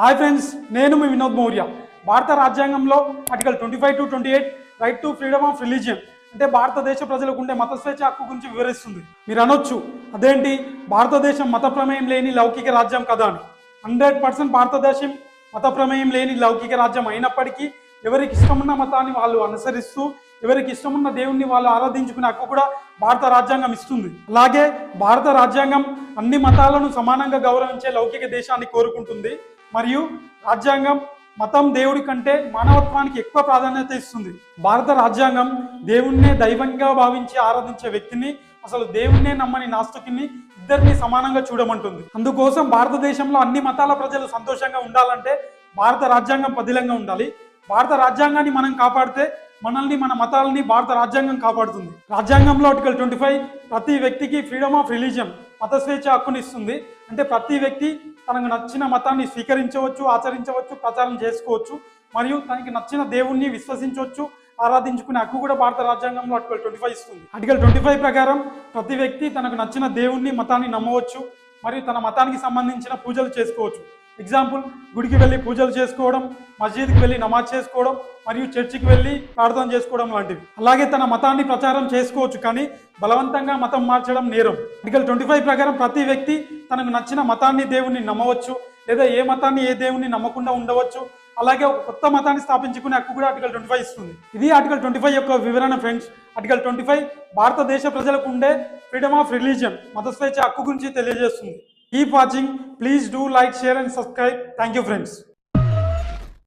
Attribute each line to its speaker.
Speaker 1: Hi friends, నేను మీ వినోద్ మౌర్య. భారత రాజ్యాంగంలో article 25 to 28 right to freedom of religion అంటే భారతదేశ ప్రజలకు ఉండే మత స్వేచ్ఛ హక్కు గురించి వివరిస్తుంది. మీరు అనొచ్చు, అదేంటి భారతదేశం మత ప్రమేయం లేని లౌకిక రాజ్యం కదా అని. 100% భారతదేశం మత ప్రమేయం లేని లౌకిక రాజ్యం అయినప్పటికీ ఎవరికి ఇష్టమున్న మతాన్ని వాళ్ళు అనుసరిస్తూ ఎవరికి ఇష్టమున్న దేవుణ్ణి వాళ్ళు ఆరాధించుకునే హక్కు కూడా భారత రాజ్యాంగం ఇస్తుంది. అలాగే భారత రాజ్యాంగం అన్ని మతాలను సమానంగా గౌరవించే లౌకిక దేశాన్ని కోరుకుంటుంది. మరియు రాజ్యాంగం మతం దేవుడి కంటే మానవత్వానికి ఎక్కువ ప్రాధాన్యత ఇస్తుంది. భారత రాజ్యాంగం దేవుణ్ణే దైవంగా భావించి ఆరాధించే వ్యక్తిని, అసలు దేవుణ్ణే నమ్మని నాస్తికుని ఇద్దరిని సమానంగా చూడమంటుంది. అందుకోసం భారతదేశంలో అన్ని మతాల ప్రజలు సంతోషంగా ఉండాలంటే భారత రాజ్యాంగం పదిలంగా ఉండాలి. భారత రాజ్యాంగాన్ని మనం కాపాడితే మనల్ని, మన మతాలని భారత రాజ్యాంగం కాపాడుతుంది. రాజ్యాంగంలో ఆర్టికల్ 25 ప్రతి వ్యక్తికి ఫ్రీడమ్ ఆఫ్ రిలీజియన్ మత స్వేచ్ఛ హక్కుని ఇస్తుంది. అంటే ప్రతి వ్యక్తి తనకు నచ్చిన మతాన్ని స్వీకరించవచ్చు, ఆచరించవచ్చు, ప్రచారం చేసుకోవచ్చు, మరియు తనకి నచ్చిన దేవుణ్ణి విశ్వసించవచ్చు, ఆరాధించుకునే హక్కు కూడా భారత రాజ్యాంగంలో ఆర్టికల్ 25 ఇస్తుంది. ఆర్టికల్ 25 ప్రకారం ప్రతి వ్యక్తి తనకు నచ్చిన దేవుణ్ణి, మతాన్ని నమ్మవచ్చు, మరియు తన మతానికి సంబంధించిన పూజలు చేసుకోవచ్చు. ఎగ్జాంపుల్, గుడికి వెళ్ళి పూజలు చేసుకోవడం, మస్జిద్కి వెళ్ళి నమాజ్ చేసుకోవడం, మరియు చర్చికి వెళ్ళి ప్రార్థన చేసుకోవడం లాంటివి. అలాగే తన మతాన్ని ప్రచారం చేసుకోవచ్చు, కానీ బలవంతంగా మతం మార్చడం నేరం. ఆర్టికల్ 25 ప్రకారం ప్రతి వ్యక్తి తనకు నచ్చిన మతాన్ని, దేవుణ్ణి నమ్మవచ్చు, లేదా ఏ మతాన్ని, ఏ దేవుణ్ణి నమ్మకుండా ఉండవచ్చు. అలాగే ఒక కొత్త మతాన్ని స్థాపించుకునే హక్కు కూడా ఆర్టికల్ 25 ఇస్తుంది. ఇది ఆర్టికల్ 25 యొక్క వివరణ ఫ్రెండ్స్. ఆర్టికల్ 25 భారతదేశ ప్రజలకు ఉండే ఫ్రీడమ్ ఆఫ్ రిలీజియన్ మత స్వేచ్ఛ హక్కు గురించి తెలియజేస్తుంది. Keep watching. Please do like, share and subscribe. Thank you friends.